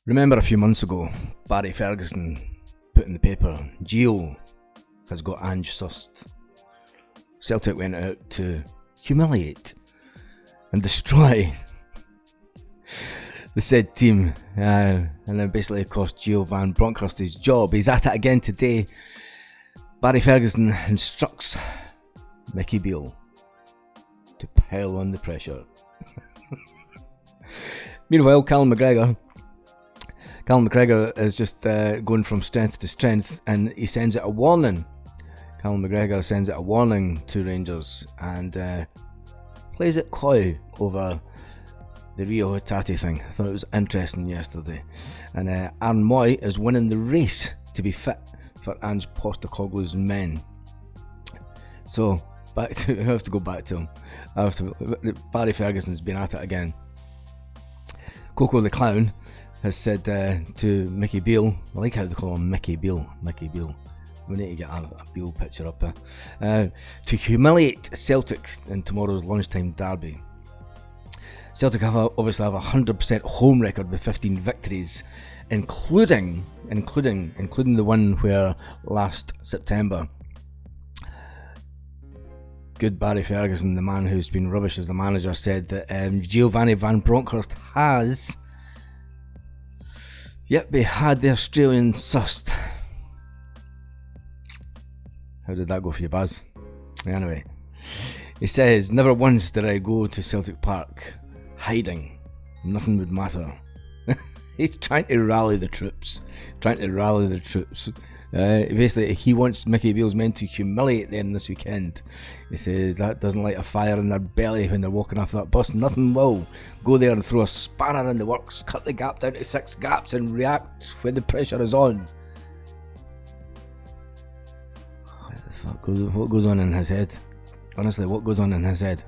Remember a few months ago, Barry Ferguson put in the paper, Gio has got Ange sussed. Celtic went out to humiliate and destroy the said team, and then basically cost Gio Van Bronckhorst his job. He's at it again today. Barry Ferguson instructs Mickey Beale to pile on the pressure. Meanwhile, Callum McGregor is just going from strength to strength, and he sends out a warning. Callum McGregor sends out a warning to Rangers and plays it coy over the Rio Hatate thing. I thought it was interesting yesterday. And Aaron Moy is winning the race to be fit for Ange Postecoglou's men. So, I have to go back to him. Barry Ferguson's been at it again. Coco the Clown has said to Mickey Beale, I like how they call him Mickey Beale. We need to get a Beale picture up there. To humiliate Celtic in tomorrow's lunchtime derby. Celtic obviously have a 100% home record with 15 victories, including the one where last September, good Barry Ferguson, the man who's been rubbish as the manager, said that Giovanni Van Bronckhorst has they had the Australian sussed. How did that go for you, Baz? Anyway, he says, never once did I go to Celtic Park hiding. Nothing would matter. He's trying to rally the troops. Basically, he wants Mickey Beale's men to humiliate them this weekend. He says that doesn't light a fire in their belly when they're walking off that bus. Nothing will. Go there and throw a spanner in the works, cut the gap down to 6 gaps and react when the pressure is on. What goes on in his head? Honestly, what goes on in his head?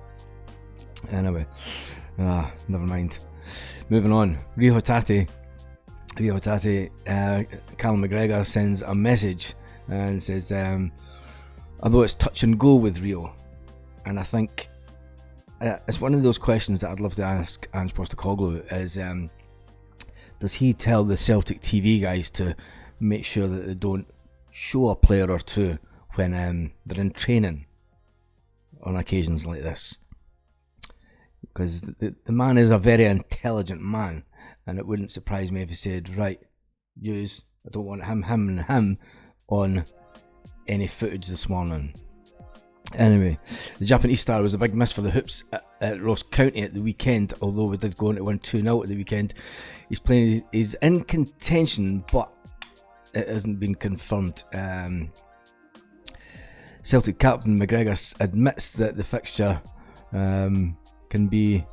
Anyway, never mind. Moving on. Rio Hatate, Callum McGregor sends a message and says, although it's touch and go with Rio, and I think it's one of those questions that I'd love to ask Ange Postecoglou is, does he tell the Celtic TV guys to make sure that they don't show a player or two when they're in training on occasions like this? Because the man is a very intelligent man, and it wouldn't surprise me if he said, right, I don't want him on any footage this morning. Anyway, the Japanese star was a big miss for the Hoops at Ross County at the weekend, although we did go on to win 2-0 at the weekend. He's in contention, but it hasn't been confirmed. Celtic captain McGregor admits that the fixture can be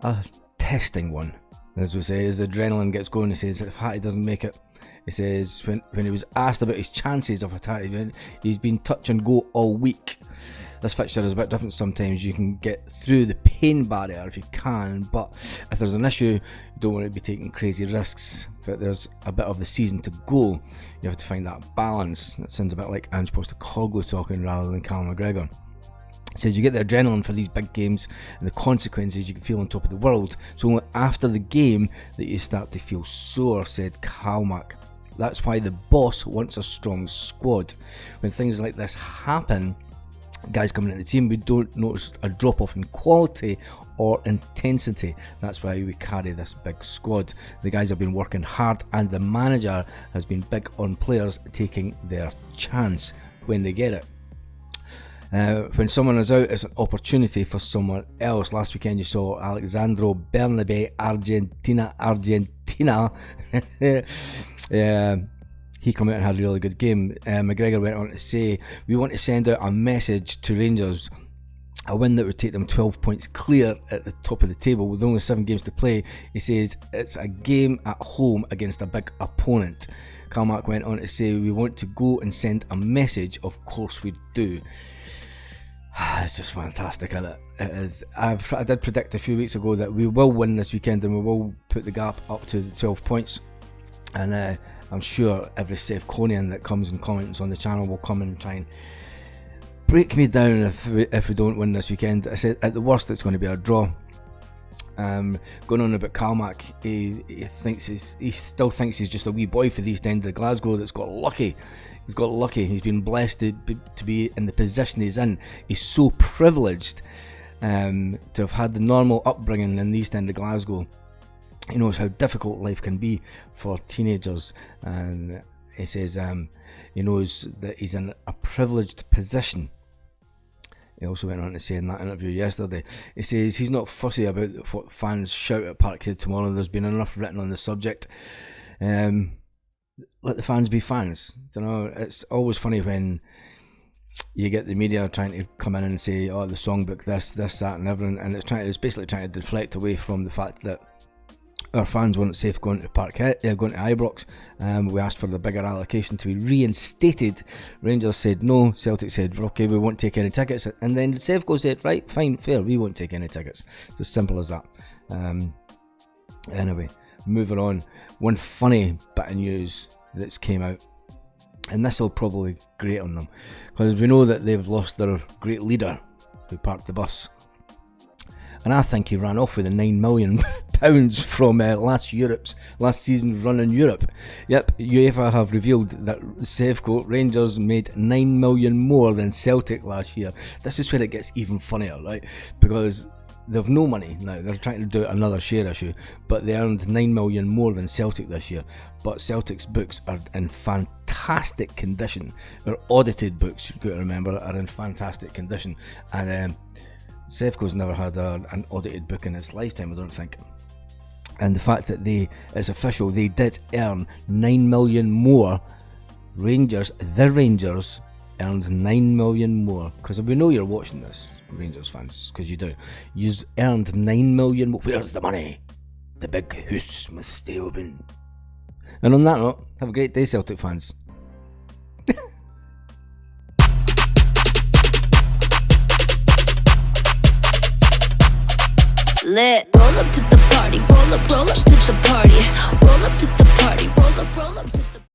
a testing one. As we say, as the adrenaline gets going, he says if Hattie doesn't make it, he says when he was asked about his chances of attacking, he's been touch and go all week. This fixture is a bit different sometimes. You can get through the pain barrier if you can, but if there's an issue, you don't want to be taking crazy risks. But there's a bit of the season to go. You have to find that balance. That sounds a bit like Ange Postecoglou talking rather than Callum McGregor. He says you get the adrenaline for these big games and the consequences you can feel on top of the world. So only after the game that you start to feel sore, said Calmac. That's why the boss wants a strong squad. When things like this happen, guys coming into the team, we don't notice a drop off in quality or intensity. That's why we carry this big squad. The guys have been working hard, and the manager has been big on players taking their chance when they get it. When someone is out, it's an opportunity for someone else. Last weekend you saw Alexandro Bernabe, Argentina. He came out and had a really good game. McGregor went on to say, we want to send out a message to Rangers, a win that would take them 12 points clear at the top of the table with only 7 games to play. He says it's a game at home against a big opponent. Carmack went on to say, we want to go and send a message. Of course we do. It's just fantastic, isn't it? It is. I did predict a few weeks ago that we will win this weekend and we will put the gap up to 12 points. And I'm sure every Safeconian that comes and comments on the channel will come and try and break me down if we don't win this weekend. I said at the worst it's going to be a draw. Going on about Calmac, he still thinks he's just a wee boy for the East End of Glasgow that's got lucky. He's got lucky. He's been blessed to be in the position he's in. He's so privileged to have had the normal upbringing in the East End of Glasgow. He knows how difficult life can be for teenagers, and he says he knows that he's in a privileged position. He also went on to say in that interview yesterday, he says he's not fussy about what fans shout at Parkhead tomorrow. There's been enough written on the subject. Let the fans be fans. You know, it's always funny when you get the media trying to come in and say, oh, the songbook, this, that and everything, and it's basically trying to deflect away from the fact that our fans weren't safe going to Parkhead, going to Ibrox. We asked for the bigger allocation to be reinstated. Rangers said no. Celtic said, okay, we won't take any tickets. And then Safeco said, right, fine, fair, we won't take any tickets. It's as simple as that. Anyway, moving on. One funny bit of news that's came out, and this will probably grate on them, because we know that they've lost their great leader who parked the bus. And I think he ran off with the £9 million from last season's run in Europe. Yep, UEFA have revealed that Safeco Rangers made £9 million more than Celtic last year. This is where it gets even funnier, right? Because they've no money now. They're trying to do another share issue, but they earned £9 million more than Celtic this year. But Celtic's books are in fantastic condition. Their audited books, you've got to remember, are in fantastic condition. And Safeco's never had an audited book in its lifetime, I don't think. And the fact that it's official, they did earn £9 million more. The Rangers earned £9 million more. Because we know you're watching this, Rangers fans, because you do. You've earned £9 million more. Where's the money? The big house must stay open. And on that note, have a great day, Celtic fans. Lit. Roll up to the party, roll up to the party, roll up to the party, roll up to